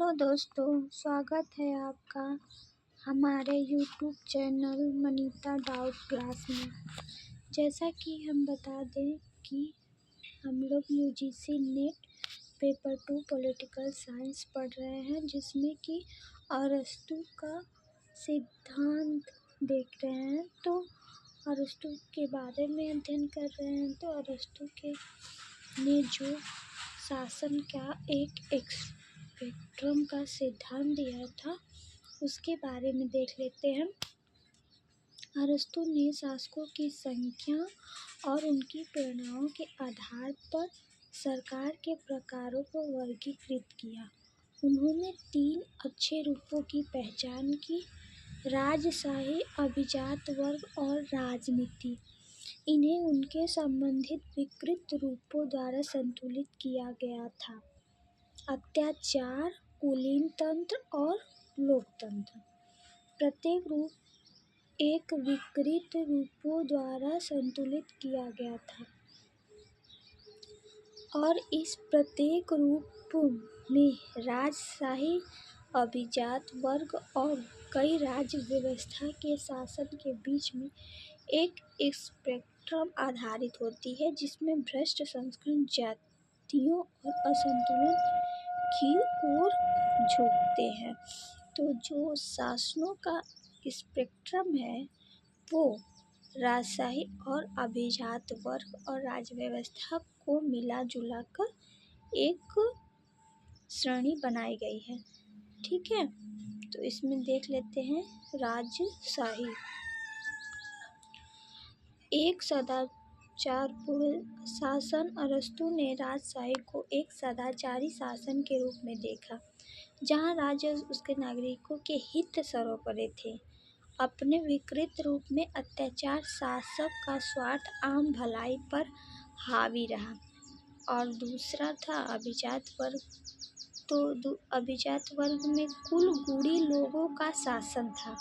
Hello दोस्तों, स्वागत है आपका हमारे YouTube channel Manita doubt class में। जैसा कि हम बता दें कि हम लोग UGC net paper 2 political science पढ़ रहे हैं, जिसमें कि अरस्तू का सिद्धांत देख रहे हैं। तो अरस्तू के बारे में अध्ययन कर रहे हैं। तो अरस्तू ने जो शासन का एक स्पेक्ट्रम का सिद्धांत दिया था, उसके बारे में देख लेते हैं। अरस्तू ने शासकों की संख्या और उनकी प्रेरणाओं के आधार पर सरकार के प्रकारों को वर्गीकृत किया। उन्होंने 3 अच्छे रूपों की पहचान की: राजशाही, अभिजात वर्ग और राजनीति। इन्हें उनके संबंधित विकृत रूपों द्वारा संतुलित किया गया था: अत्याचार, कुलीन तंत्र और लोकतंत्र। प्रत्येक रूप एक विकृत रूपों द्वारा संतुलित किया गया था और इस प्रत्येक रूप में राजशाही, अभिजात वर्ग और कई राज्य व्यवस्था के शासन के बीच में एक स्पेक्ट्रम आधारित होती है, जिसमें भ्रष्ट संस्करण जातियों और असंतुलन की ओर झुकते हैं। तो जो शासनों का स्पेक्ट्रम है वो राजशाही और अभिजात वर्ग और राज्य व्यवस्था को मिला जुला कर एक श्रेणी बनाई गई है। ठीक है, तो इसमें देख लेते हैं राजशाही। एक सदाचारपूर्ण शासन। अरस्तू ने राजशाही को एक सदाचारी शासन के रूप में देखा, जहाँ राज्य उसके नागरिकों के हित सर्वोपरि थे। अपने विकृत रूप में अत्याचार शासक का स्वार्थ आम भलाई पर हावी रहा। और दूसरा था अभिजात वर्ग। तो अभिजात वर्ग में कुल गुणी लोगों का शासन था।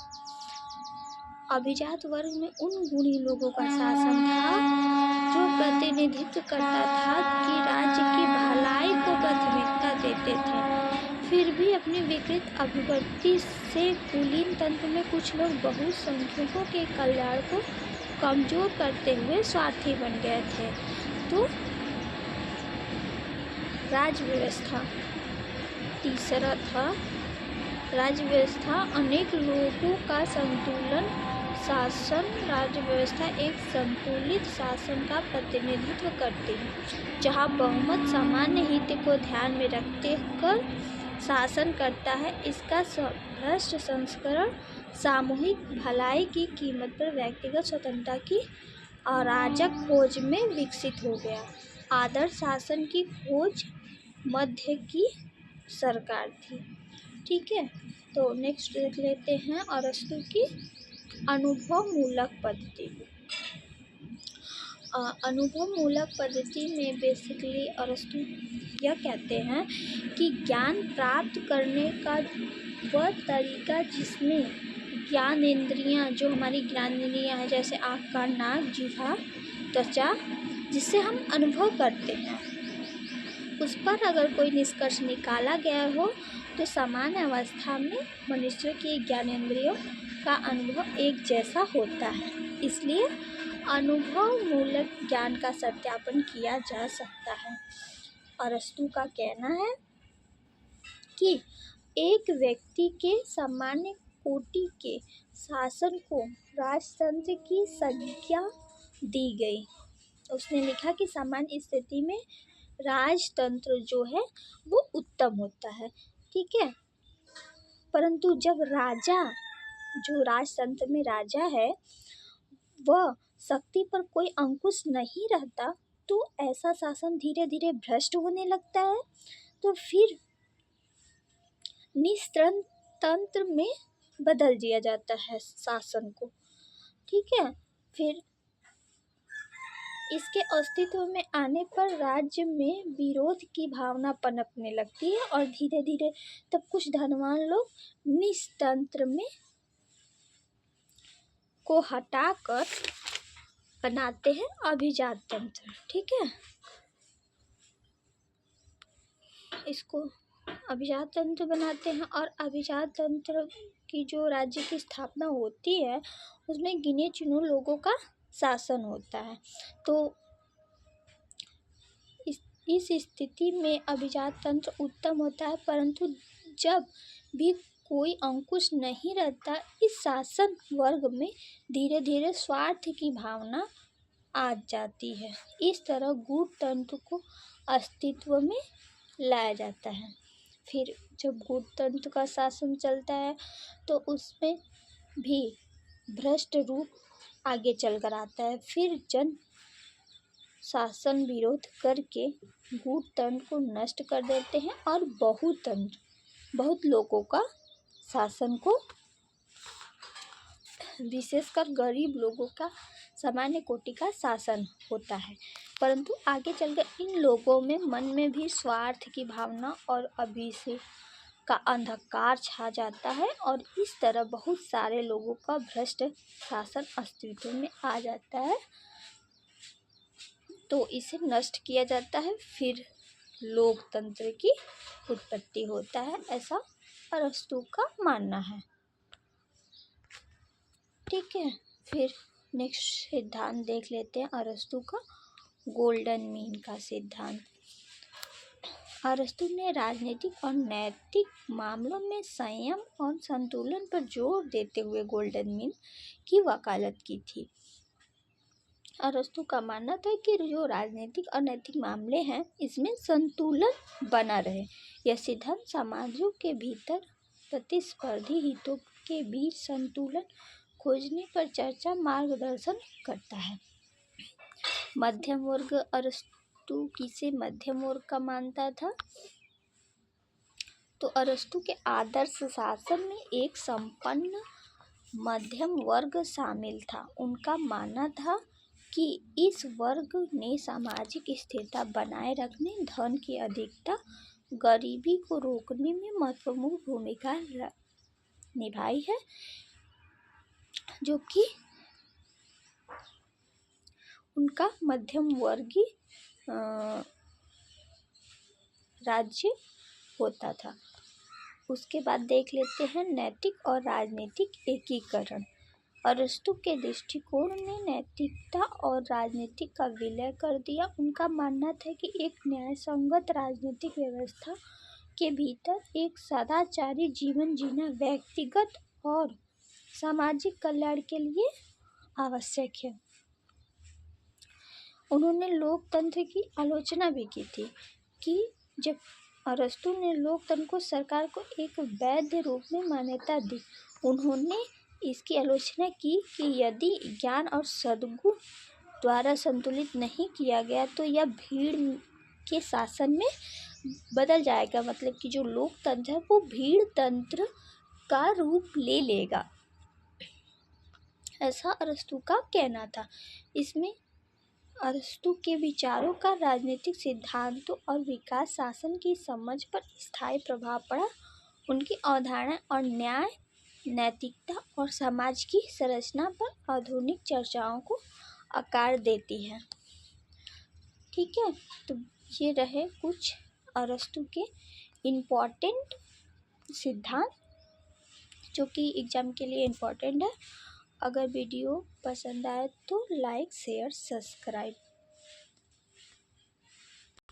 अभिजात वर्ग में उन गुणी लोगों का शासन था जो प्रतिनिधित्व करता था कि राज्य की भलाई को प्राथमिकता देते थे। फिर भी अपनी विकृत अभिवृत्ति से कुलीन तंत्र में कुछ लोग बहुसंख्यकों के कल्याण को कमजोर करते हुए स्वार्थी बन गए थे। तो राज्य व्यवस्था तीसरा था राज्य व्यवस्था। अनेक लोगों का संतुलन शासन। राज्य व्यवस्था एक संतुलित शासन का प्रतिनिधित्व करती है, जहां बहुमत सामान्य हित को ध्यान में रखते कर शासन करता है। इसका भ्रष्ट संस्करण सामूहिक भलाई की कीमत पर व्यक्तिगत स्वतंत्रता की अराजक खोज में विकसित हो गया। आदर्श शासन की खोज मध्य की सरकार थी। ठीक है, तो नेक्स्ट देख लेते हैं अरस्तू की अनुभव मूलक पद्धति। अनुभव मूलक पद्धति में बेसिकली अरस्तू यह कहते हैं कि ज्ञान प्राप्त करने का वह तरीका जिसमें ज्ञानेंद्रियां, जो हमारी ज्ञानेंद्रियां हैं, जैसे आँख, कान, नाक, जिह्वा, त्वचा, जिससे हम अनुभव करते हैं, उस पर अगर कोई निष्कर्ष निकाला गया हो तो सामान्य अवस्था में मनुष्य की ज्ञानेंद्रियों का अनुभव एक जैसा होता है। इसलिए अनुभव मूलक ज्ञान का सत्यापन किया जा सकता है। अरस्तू का कहना है कि एक व्यक्ति के सामान्य कोटि के शासन को राजतंत्र की संज्ञा दी गई। उसने लिखा कि सामान्य स्थिति में राजतंत्र जो है वो उत्तम होता है। ठीक है, परंतु जब राजा, जो राजतंत्र में राजा है, वह शक्ति पर कोई अंकुश नहीं रहता, तो ऐसा शासन धीरे धीरे भ्रष्ट होने लगता है। तो फिर नियंत्रण में बदल दिया जाता है शासन को। ठीक है, फिर इसके अस्तित्व में आने पर राज्य में विरोध की भावना पनपने लगती है और धीरे धीरे तब कुछ धनवान लोग नियंत्रण में को हटाकर बनाते हैं अभिजात तंत्र। ठीक है, इसको अभिजात तंत्र बनाते हैं और अभिजात तंत्र की जो राज्य की स्थापना होती है उसमें गिने चुने लोगों का शासन होता है। तो इस स्थिति में अभिजात तंत्र उत्तम होता है, परंतु जब भी कोई अंकुश नहीं रहता इस शासन वर्ग में धीरे धीरे स्वार्थ की भावना आ जाती है। इस तरह गूढ़तंत्र को अस्तित्व में लाया जाता है। फिर जब गूढ़तंत्र का शासन चलता है तो उसमें भी भ्रष्ट रूप आगे चलकर आता है। फिर जन शासन विरोध करके गूढ़तंत्र को नष्ट कर देते हैं और बहुत लोगों का शासन को, विशेषकर गरीब लोगों का, सामान्य कोटि का शासन होता है। परंतु आगे चलकर इन लोगों में मन में भी स्वार्थ की भावना और अभिषेक का अंधकार छा जाता है और इस तरह बहुत सारे लोगों का भ्रष्ट शासन अस्तित्व में आ जाता है। तो इसे नष्ट किया जाता है, फिर लोकतंत्र की उत्पत्ति होता है, ऐसा अरस्तू का मानना है। ठीक है, फिर नेक्स्ट सिद्धांत देख लेते हैं अरस्तू का, गोल्डन मीन का सिद्धांत। अरस्तू ने राजनीतिक और नैतिक मामलों में संयम और संतुलन पर जोर देते हुए गोल्डन मीन की वकालत की थी। अरस्तु का मानना था कि जो राजनीतिक और नैतिक मामले हैं इसमें संतुलन बना रहे। यह सिद्धांत समाजों के भीतर प्रतिस्पर्धी हितों के बीच संतुलन खोजने पर चर्चा मार्गदर्शन करता है। मध्यम वर्ग, अरस्तु किसे मध्यम वर्ग का मानता था? तो अरस्तु के आदर्श शासन में एक संपन्न मध्यम वर्ग शामिल था। उनका मानना था कि इस वर्ग ने सामाजिक स्थिरता बनाए रखने, धन की अधिकता, गरीबी को रोकने में महत्वपूर्ण भूमिका निभाई है, जो कि उनका मध्यम वर्गीय राज्य होता था। उसके बाद देख लेते हैं नैतिक और राजनीतिक एकीकरण। अरस्तु के दृष्टिकोण ने नैतिकता और राजनीति का विलय कर दिया। उनका मानना था कि एक न्यायसंगत राजनीतिक व्यवस्था के भीतर एक सदाचारी जीवन जीना व्यक्तिगत और सामाजिक कल्याण के लिए आवश्यक है। उन्होंने लोकतंत्र की आलोचना भी की थी कि जब अरस्तु ने लोकतंत्र को सरकार को एक वैध रूप में मान्यता दी। उन्होंने इसकी आलोचना की कि यदि ज्ञान और सद्गुण द्वारा संतुलित नहीं किया गया तो यह भीड़ के शासन में बदल जाएगा, मतलब कि जो लोकतंत्र है वो भीड़ तंत्र का रूप ले लेगा, ऐसा अरस्तु का कहना था। इसमें अरस्तु के विचारों का राजनीतिक सिद्धांतों और विकास शासन की समझ पर स्थायी प्रभाव पड़ा। उनकी अवधारणा और न्याय, नैतिकता और समाज की संरचना पर आधुनिक चर्चाओं को आकार देती है। ठीक है, तो ये रहे कुछ अरस्तु के इम्पोर्टेंट सिद्धांत जो कि एग्ज़ाम के लिए इम्पोर्टेंट है। अगर वीडियो पसंद आए तो लाइक, शेयर, सब्सक्राइब